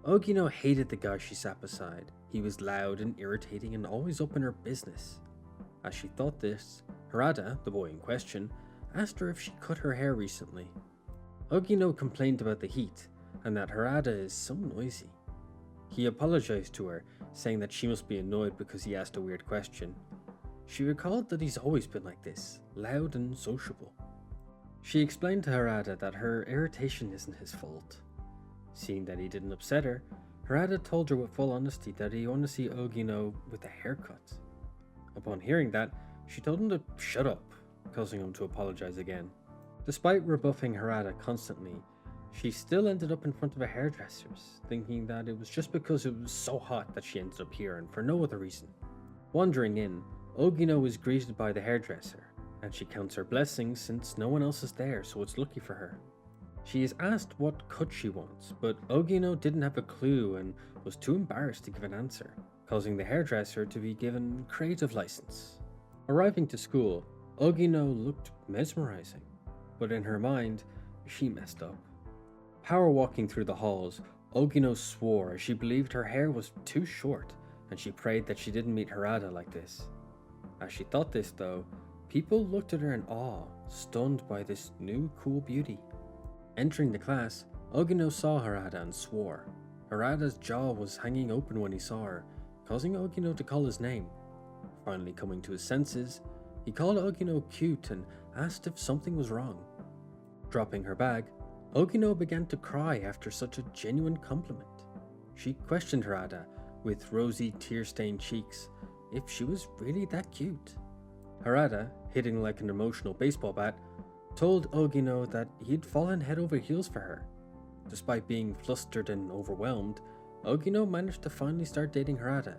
Ogino hated the guy she sat beside. He was loud and irritating and always up in her business. As she thought this, Harada, the boy in question, asked her if she cut her hair recently. Ogino complained about the heat and that Harada is so noisy. He apologized to her, saying that she must be annoyed because he asked a weird question. She recalled that he's always been like this, loud and sociable. She explained to Harada that her irritation isn't his fault. Seeing that he didn't upset her, Harada told her with full honesty that he wanted to see Ogino with a haircut. Upon hearing that, she told him to shut up, causing him to apologize again. Despite rebuffing Harada constantly, she still ended up in front of a hairdresser's, thinking that it was just because it was so hot that she ended up here and for no other reason. Wandering in, Ogino is greeted by the hairdresser, and she counts her blessings since no one else is there, so it's lucky for her. She is asked what cut she wants, but Ogino didn't have a clue and was too embarrassed to give an answer, causing the hairdresser to be given creative license. Arriving to school, Ogino looked mesmerizing, but in her mind, she messed up. Power walking through the halls, Ogino swore as she believed her hair was too short, and she prayed that she didn't meet Harada like this. As she thought this though, people looked at her in awe, stunned by this new cool beauty. Entering the class, Ogino saw Harada and swore. Harada's jaw was hanging open when he saw her, causing Ogino to call his name. Finally coming to his senses, he called Ogino cute and asked if something was wrong. Dropping her bag, Ogino began to cry after such a genuine compliment. She questioned Harada, with rosy tear-stained cheeks, if she was really that cute. Harada, hitting like an emotional baseball bat, told Ogino that he'd fallen head over heels for her. Despite being flustered and overwhelmed, Ogino managed to finally start dating Harada,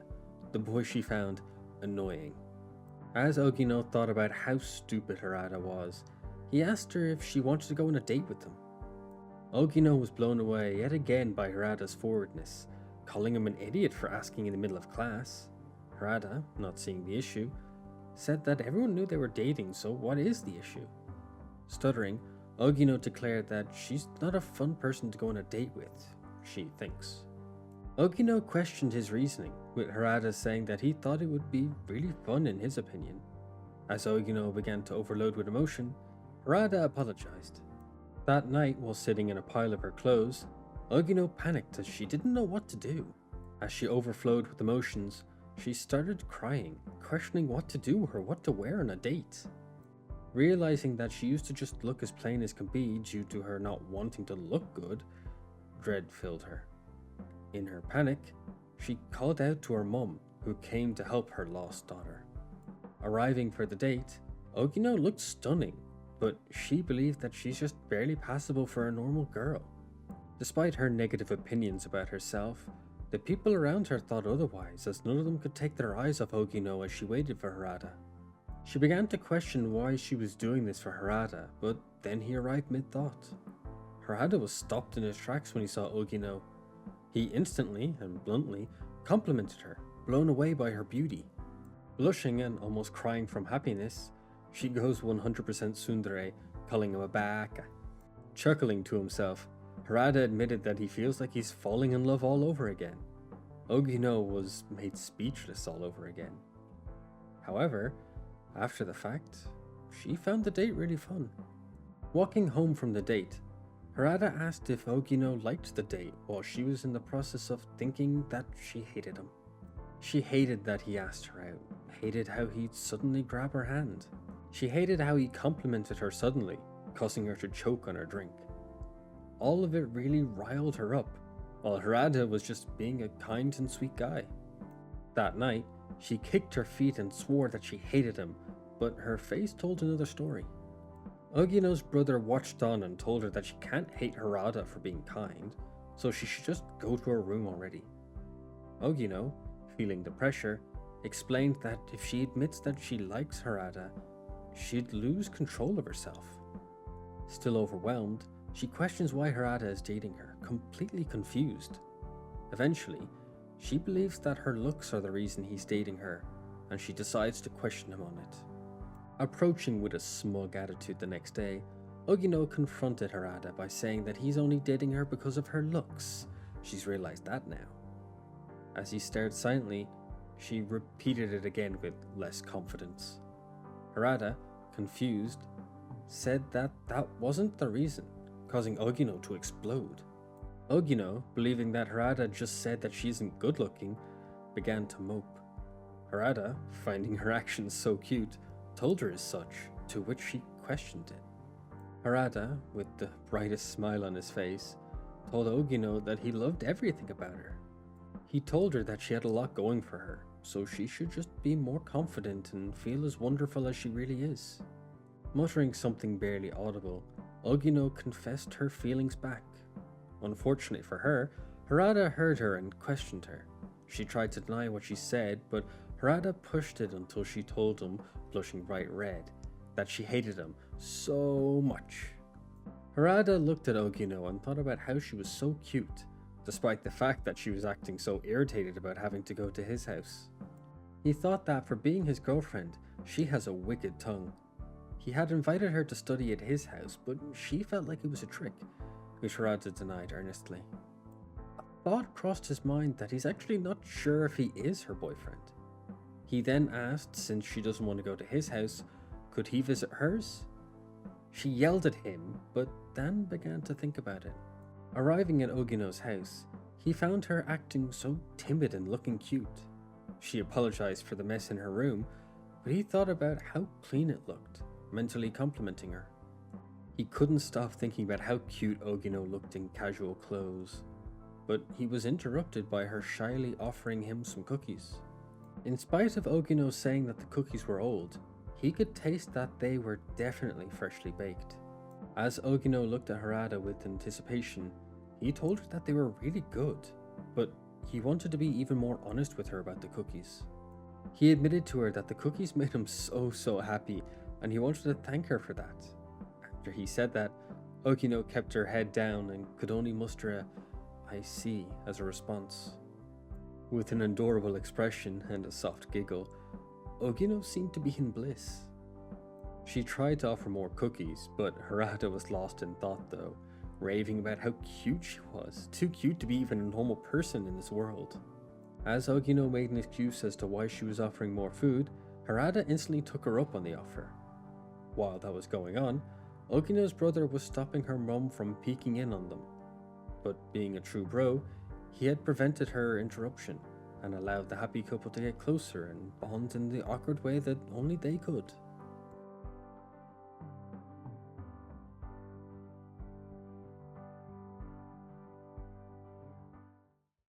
the boy she found annoying. As Ogino thought about how stupid Harada was, he asked her if she wanted to go on a date with him. Ogino was blown away yet again by Harada's forwardness, calling him an idiot for asking in the middle of class. Harada, not seeing the issue, said that everyone knew they were dating, so what is the issue? Stuttering, Ogino declared that she's not a fun person to go on a date with, she thinks. Ogino questioned his reasoning, with Harada saying that he thought it would be really fun in his opinion. As Ogino began to overload with emotion, Harada apologized. That night, while sitting in a pile of her clothes, Ogino panicked as she didn't know what to do. As she overflowed with emotions, she started crying, questioning what to do or what to wear on a date. Realizing that she used to just look as plain as can be due to her not wanting to look good, dread filled her. In her panic, she called out to her mum, who came to help her lost daughter. Arriving for the date, Ogino looked stunning, but she believed that she's just barely passable for a normal girl. Despite her negative opinions about herself, the people around her thought otherwise, as none of them could take their eyes off Ogino as she waited for Harada. She began to question why she was doing this for Harada, but then he arrived mid-thought. Harada was stopped in his tracks when he saw Ogino. He instantly and bluntly complimented her, blown away by her beauty. Blushing and almost crying from happiness, she goes 100% tsundere, calling him a baka. Chuckling to himself, Harada admitted that he feels like he's falling in love all over again. Ogino was made speechless all over again. However, after the fact, she found the date really fun. Walking home from the date, Harada asked if Ogino liked the date while she was in the process of thinking that she hated him. She hated that he asked her out, hated how he'd suddenly grab her hand. She hated how he complimented her suddenly, causing her to choke on her drink. All of it really riled her up, while Harada was just being a kind and sweet guy. That night, she kicked her feet and swore that she hated him, but her face told another story. Ogino's brother watched on and told her that she can't hate Harada for being kind, so she should just go to her room already. Ogino, feeling the pressure, explained that if she admits that she likes Harada, she'd lose control of herself. Still overwhelmed, she questions why Harada is dating her, completely confused. Eventually, she believes that her looks are the reason he's dating her, and she decides to question him on it. Approaching with a smug attitude the next day, Ogino confronted Harada by saying that he's only dating her because of her looks. She's realized that now. As he stared silently, she repeated it again with less confidence. Harada, confused, said that wasn't the reason, causing Ogino to explode. Ogino, believing that Harada just said that she isn't good looking, began to mope. Harada, finding her actions so cute, told her as such, to which she questioned it. Harada, with the brightest smile on his face, told Ogino that he loved everything about her. He told her that she had a lot going for her, so she should just be more confident and feel as wonderful as she really is. Muttering something barely audible, Ogino confessed her feelings back. Unfortunately for her, Harada heard her and questioned her. She tried to deny what she said, but Harada pushed it until she told him, blushing bright red, that she hated him so much. Harada looked at Ogino and thought about how she was so cute, despite the fact that she was acting so irritated about having to go to his house. He thought that for being his girlfriend, she has a wicked tongue. He had invited her to study at his house, but she felt like it was a trick, which Harada denied earnestly. A thought crossed his mind that he's actually not sure if he is her boyfriend. He then asked, since she doesn't want to go to his house, could he visit hers? She yelled at him, but then began to think about it. Arriving at Ogino's house, he found her acting so timid and looking cute. She apologized for the mess in her room, but he thought about how clean it looked, mentally complimenting her. He couldn't stop thinking about how cute Ogino looked in casual clothes, but he was interrupted by her shyly offering him some cookies. In spite of Ogino saying that the cookies were old, he could taste that they were definitely freshly baked. As Ogino looked at Harada with anticipation, he told her that they were really good, but he wanted to be even more honest with her about the cookies. He admitted to her that the cookies made him so happy, and he wanted to thank her for that. After he said that, Ogino kept her head down and could only muster a "I see" as a response. With an adorable expression and a soft giggle, Ogino seemed to be in bliss. She tried to offer more cookies, but Harada was lost in thought though, raving about how cute she was, too cute to be even a normal person in this world. As Ogino made an excuse as to why she was offering more food, Harada instantly took her up on the offer. While that was going on, Ogino's brother was stopping her mum from peeking in on them. But being a true bro, he had prevented her interruption and allowed the happy couple to get closer and bond in the awkward way that only they could.